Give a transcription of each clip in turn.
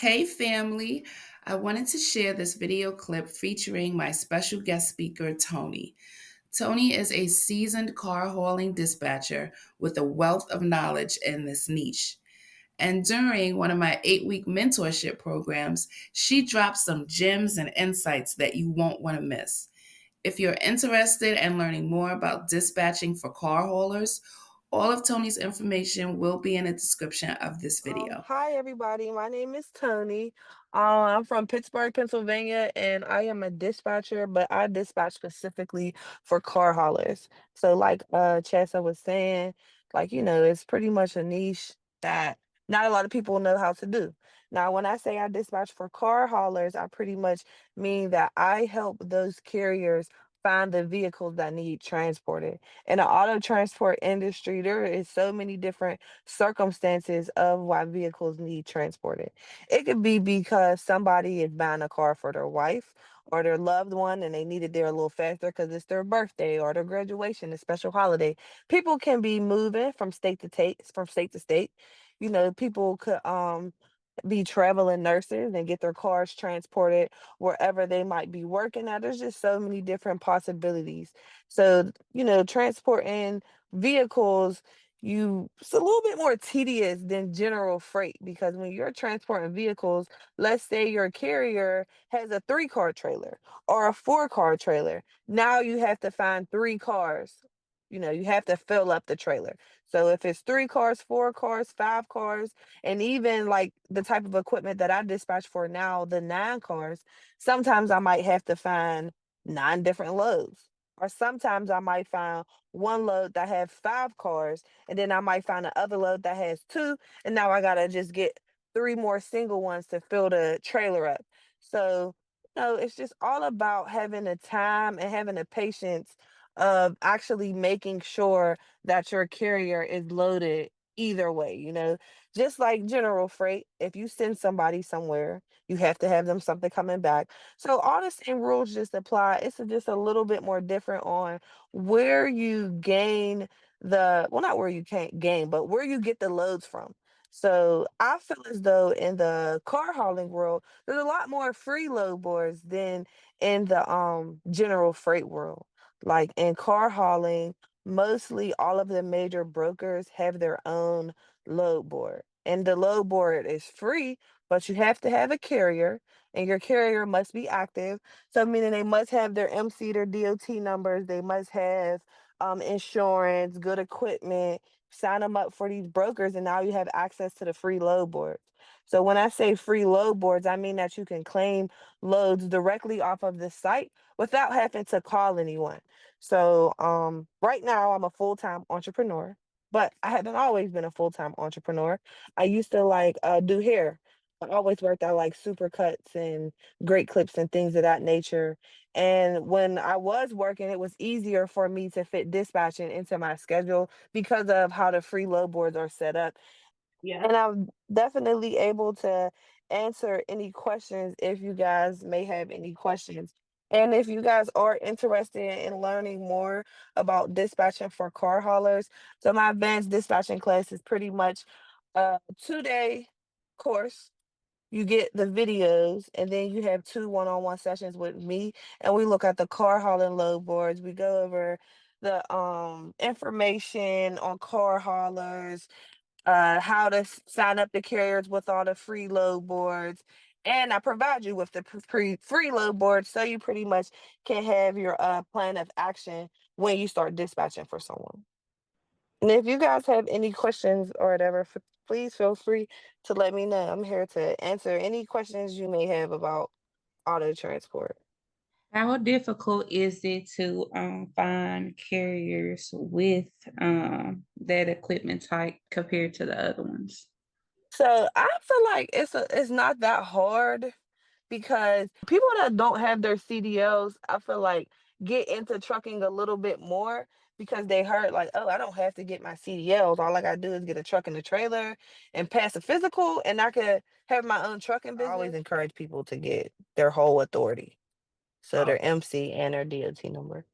Hey family, I wanted to share this video clip featuring my special guest speaker, Toni. Toni is a seasoned car hauling dispatcher with a wealth of knowledge in this niche. And during one of my 8-week mentorship programs, she dropped some gems and insights that you won't want to miss. If you're interested in learning more about dispatching for car haulers, all of Toni's information will be in the description of this video. Hi everybody, my name is Tony. I'm from Pittsburgh, Pennsylvania, and I am a dispatcher, but I dispatch specifically for car haulers. So like Chessa was saying, it's pretty much a niche that not a lot of people know how to do. Now, when I say I dispatch for car haulers, I pretty much mean that I help those carriers find the vehicles that need transported. In the auto transport industry, there is so many different circumstances of why vehicles need transported. It could be because somebody is buying a car for their wife or their loved one and they need it there a little faster because it's their birthday or their graduation, a special holiday. People can be moving from state to state. People could be traveling nurses and get their cars transported wherever they might be working at. There's just so many different possibilities. So, transporting vehicles, it's a little bit more tedious than general freight because when you're transporting vehicles, let's say your carrier has a 3-car trailer or a 4-car trailer. Now you have to find 3 cars. You have to fill up the trailer. So if it's 3 cars, 4 cars, 5 cars, and even like the type of equipment that I dispatch for now, the 9 cars, sometimes I might have to find 9 different loads. Or sometimes I might find one load that has 5 cars, and then I might find another load that has two, and now I gotta just get 3 more single ones to fill the trailer up. So, it's just all about having the time and having the patience of actually making sure that your carrier is loaded either way, just like general freight, if you send somebody somewhere, you have to have them something coming back. So all the same rules just apply. Just a little bit more different on where you gain well, not where you can't gain, but where you get the loads from. So I feel as though in the car hauling world, there's a lot more free load boards than in the general freight world. Like in car hauling, mostly all of the major brokers have their own load board. And the load board is free, but you have to have a carrier, and your carrier must be active. So, meaning they must have their MC, their DOT numbers, they must have insurance, good equipment, sign them up for these brokers, and now you have access to the free load boards. So, when I say free load boards, I mean that you can claim loads directly off of the site without having to call anyone. So, right now I'm a full-time entrepreneur, but I haven't always been a full-time entrepreneur. I used to do hair. I always worked at like super cuts and great clips and things of that nature. And when I was working, it was easier for me to fit dispatching into my schedule because of how the free load boards are set up. Yeah. And I'm definitely able to answer any questions if you guys may have any questions. And if you guys are interested in learning more about dispatching for car haulers, so my advanced dispatching class is pretty much a 2-day course. You get the videos, and then you have 2 one-on-one sessions with me, and we look at the car hauling load boards. We go over the information on car haulers, how to sign up the carriers with all the free load boards. And I provide you with the free load board so you pretty much can have your plan of action when you start dispatching for someone. And if you guys have any questions or whatever, please feel free to let me know. I'm here to answer any questions you may have about auto transport. How difficult is it to find carriers with that equipment type compared to the other ones? So I feel like it's not that hard because people that don't have their CDLs, I feel like get into trucking a little bit more because they heard like, oh, I don't have to get my CDLs. All I gotta do is get a truck and a trailer and pass a physical, and I could have my own trucking business. I always encourage people to get their whole authority, so their MC and their DOT number.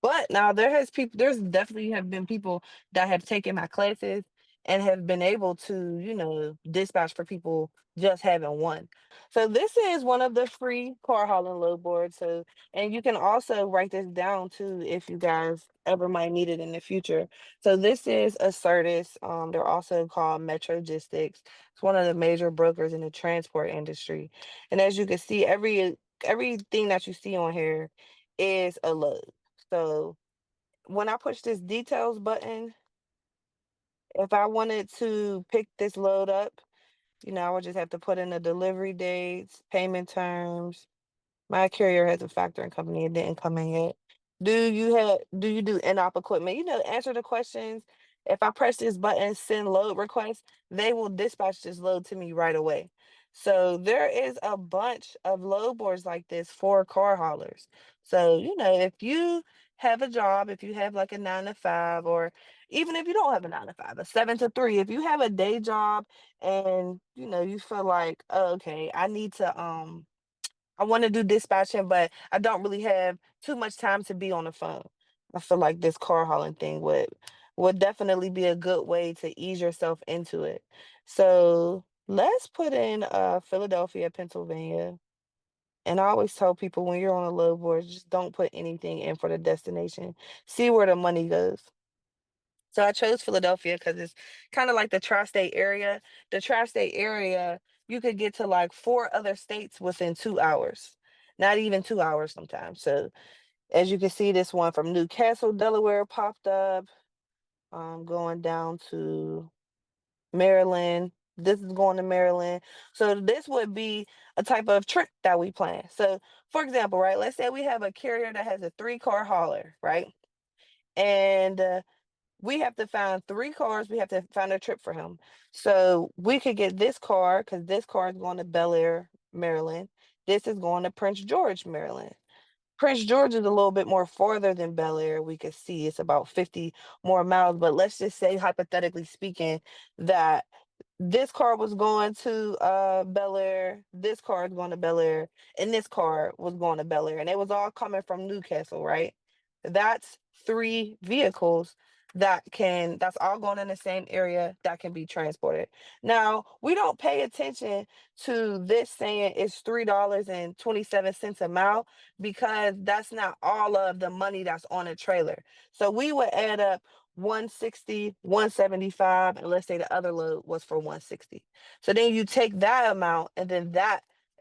But now there's definitely have been people that have taken my classes and have been able to, dispatch for people just having one. So this is one of the free car hauling load boards. So, and you can also write this down too if you guys ever might need it in the future. So this is a Certus. They're also called Metrogistics. It's one of the major brokers in the transport industry. And as you can see, everything that you see on here is a load. So when I push this details button, if I wanted to pick this load up, I would just have to put in the delivery dates, payment terms. My carrier has a factoring company. It didn't come in yet. Do you do in-op equipment? Answer the questions. If I press this button, send load request, they will dispatch this load to me right away. So there is a bunch of load boards like this for car haulers. So, if you have a job, if you have like a 9 to 5, or even if you don't have a 9 to 5, a 7 to 3, if you have a day job and you feel like, oh, okay, I want to do dispatching, but I don't really have too much time to be on the phone. I feel like this car hauling thing would definitely be a good way to ease yourself into it. So let's put in Philadelphia, Pennsylvania. And I always tell people, when you're on a load board, just don't put anything in for the destination. See where the money goes. So I chose Philadelphia because it's kind of like the tri-state area. The tri-state area, you could get to like 4 other states within 2 hours, not even 2 hours sometimes. So as you can see, this one from Newcastle, Delaware popped up. Going down to Maryland. This is going to Maryland. So this would be a type of trip that we plan. So for example, right, let's say we have a carrier that has a 3-car hauler, right? And we have to find 3 cars. We have to find a trip for him. So we could get this car because this car is going to Bel Air, Maryland. This is going to Prince George, Maryland. Prince George is a little bit more farther than Bel Air. We could see it's about 50 more miles. But let's just say, hypothetically speaking, that this car was going to Bel Air, this car is going to Bel Air, and this car was going to Bel Air, and it was all coming from Newcastle, right? That's 3 vehicles that's all going in the same area that can be transported. Now, we don't pay attention to this saying it's $3.27 a mile, because that's not all of the money that's on a trailer. So we would add up 160, 175, and let's say the other load was for 160. So then you take that amount, and then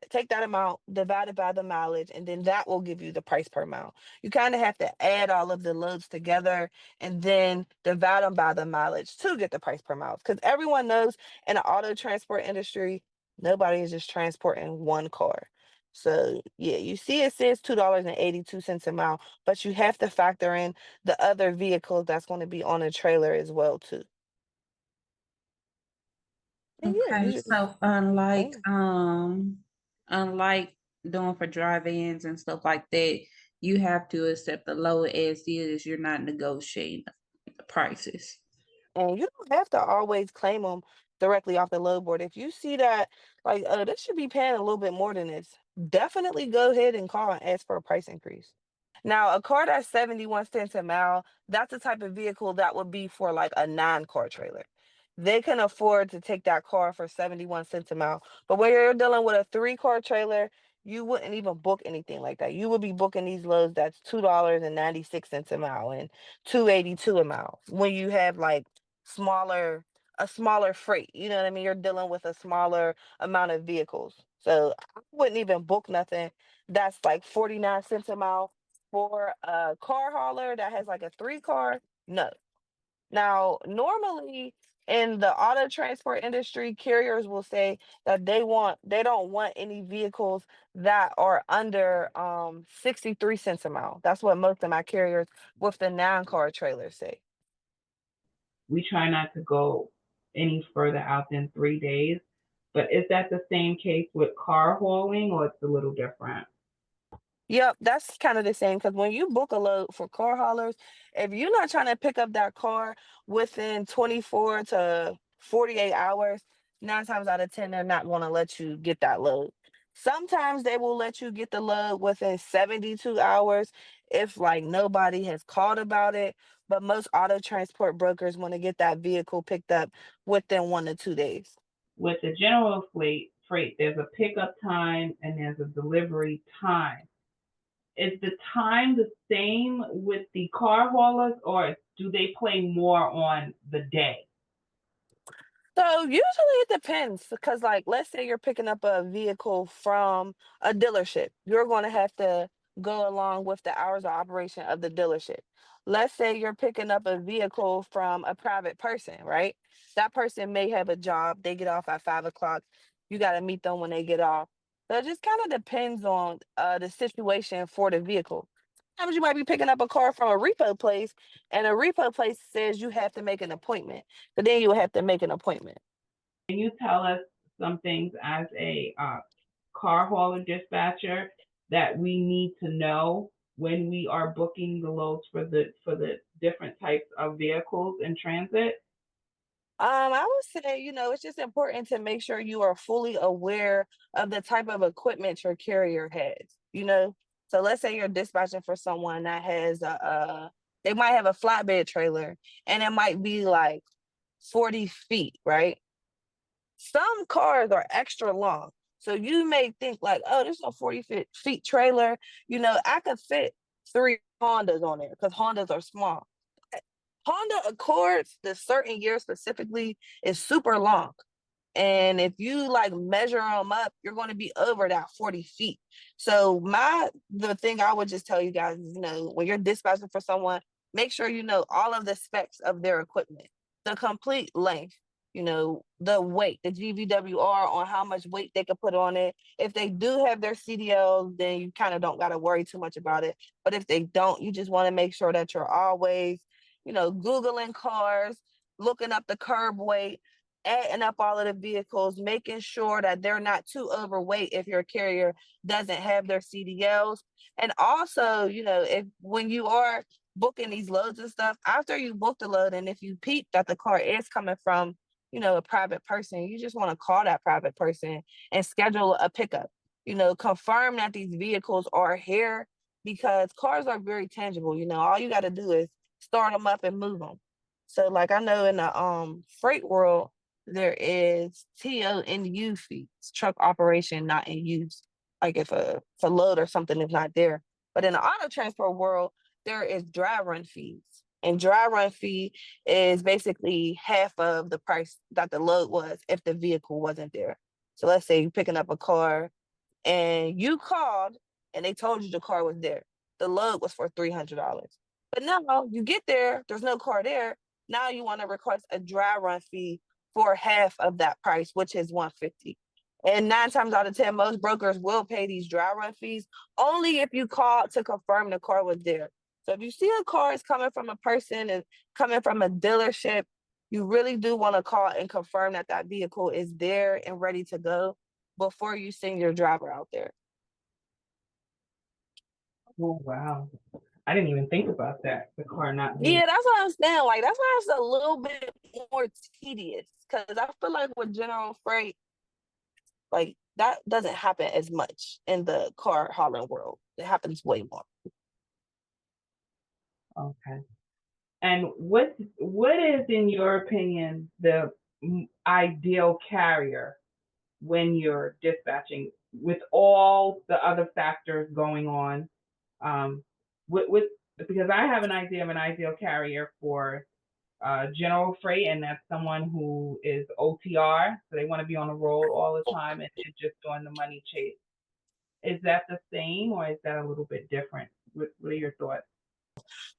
take that amount divided by the mileage, and then that will give you the price per mile. You kind of have to add all of the loads together and then divide them by the mileage to get the price per mile. Because everyone knows, in the auto transport industry, nobody is just transporting one car. So yeah, you see it says $2.82 a mile, but you have to factor in the other vehicles that's going to be on a trailer as well too. And yeah, Okay, you just so unlike bam. unlike doing for drive-ins and stuff like that, you have to accept the lower as is. You're not negotiating the prices. And you don't have to always claim them directly off the load board. If you see that, like, this should be paying a little bit more than this, definitely go ahead and call and ask for a price increase. Now, a car that's 71 cents a mile, that's the type of vehicle that would be for like a 9-car trailer. They can afford to take that car for 71 cents a mile. But when you're dealing with a 3-car trailer, you wouldn't even book anything like that. You would be booking these loads that's $2.96 a mile and 2.82 a mile. When you have like smaller a smaller freight, you know what I mean? You're dealing with a smaller amount of vehicles. So I wouldn't even book nothing that's like 49 cents a mile for a car hauler that has like a 3-car. No. Now, normally in the auto transport industry, carriers will say that they don't want any vehicles that are under 63 cents a mile. That's what most of my carriers with the 9-car trailers say. We try not to go any further out than 3 days. But is that the same case with car hauling, or it's a little different? Yep, that's kind of the same, because when you book a load for car haulers, if you're not trying to pick up that car within 24 to 48 hours, 9 times out of 10, they're not going to let you get that load. Sometimes they will let you get the load within 72 hours if like nobody has called about it. But most auto transport brokers want to get that vehicle picked up within 1 to 2 days. With the general freight, there's a pickup time and there's a delivery time. Is the time the same with the car haulers, or do they play more on the day? So usually it depends because like let's say you're picking up a vehicle from a dealership. You're going to have to go along with the hours of operation of the dealership. Let's say you're picking up a vehicle from a private person, right? That person may have a job. They get off at 5 o'clock. You got to meet them when they get off. So it just kind of depends on the situation for the vehicle. Sometimes you might be picking up a car from a repo place, and a repo place says you have to make an appointment. So then you have to make an appointment. Can you tell us some things as a car hauler dispatcher that we need to know when we are booking the loads for the different types of vehicles in transit? I would say, it's just important to make sure you are fully aware of the type of equipment your carrier has. So let's say you're dispatching for someone that has they might have a flatbed trailer and it might be like 40 feet, right? Some cars are extra long. So you may think like, oh, there's a 40 feet trailer. I could fit three Hondas on there because Hondas are small. Honda Accords, the certain year specifically, is super long. And if you like measure them up, you're going to be over that 40 feet. So the thing I would just tell you guys is, when you're dispatching for someone, make sure you know all of the specs of their equipment, the complete length, the weight, the GVWR on how much weight they can put on it. If they do have their CDLs, then you kind of don't got to worry too much about it. But if they don't, you just want to make sure that you're always, Googling cars, looking up the curb weight, adding up all of the vehicles, making sure that they're not too overweight if your carrier doesn't have their CDLs. And also, if when you are booking these loads and stuff, after you book the load, and if you peep that the car is coming from, a private person, you just want to call that private person and schedule a pickup. Confirm that these vehicles are here because cars are very tangible. All you got to do is start them up and move them. So, like I know in the freight world, there is TONU fees, truck operation not in use. Like if a load or something is not there. But in the auto transport world, there is dry run fees. And dry run fee is basically half of the price that the load was if the vehicle wasn't there. So let's say you're picking up a car and you called and they told you the car was there. The load was for $300. But now you get there, there's no car there. Now you want to request a dry run fee for half of that price, which is $150. And 9 times out of 10, most brokers will pay these dry run fees only if you call to confirm the car was there. So if you see a car is coming from a person and coming from a dealership, you really do want to call and confirm that that vehicle is there and ready to go before you send your driver out there. Oh wow. I didn't even think about that. The car not being. Yeah, that's what I'm saying. Like, that's why it's a little bit more tedious because I feel like with general freight, like that doesn't happen as much in the car hauling world. It happens way more. Okay. And what is, in your opinion, the ideal carrier when you're dispatching with all the other factors going on? With because I have an idea of an ideal carrier for general freight, and that's someone who is OTR, so they want to be on the road all the time and just doing the money chase. Is that the same, or is that a little bit different? What are your thoughts?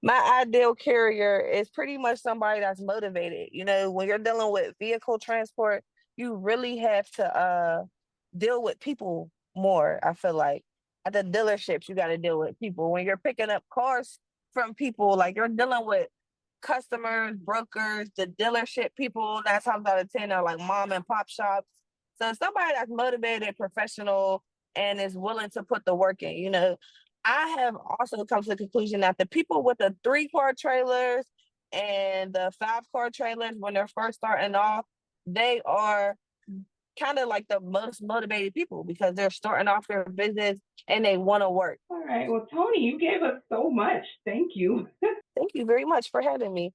My ideal carrier is pretty much somebody that's motivated. When you're dealing with vehicle transport, you really have to deal with people more. I feel like at the dealerships, you got to deal with people. When you're picking up cars from people, like you're dealing with customers, brokers, the dealership people. 9 times out of 10 are like mom and pop shops. So somebody that's motivated, professional, and is willing to put the work in. I have also come to the conclusion that the people with the 3-car trailers and the 5-car trailers, when they're first starting off, they are kind of like the most motivated people because they're starting off their business and they want to work. All right. Well, Toni, you gave us so much. Thank you. Thank you very much for having me.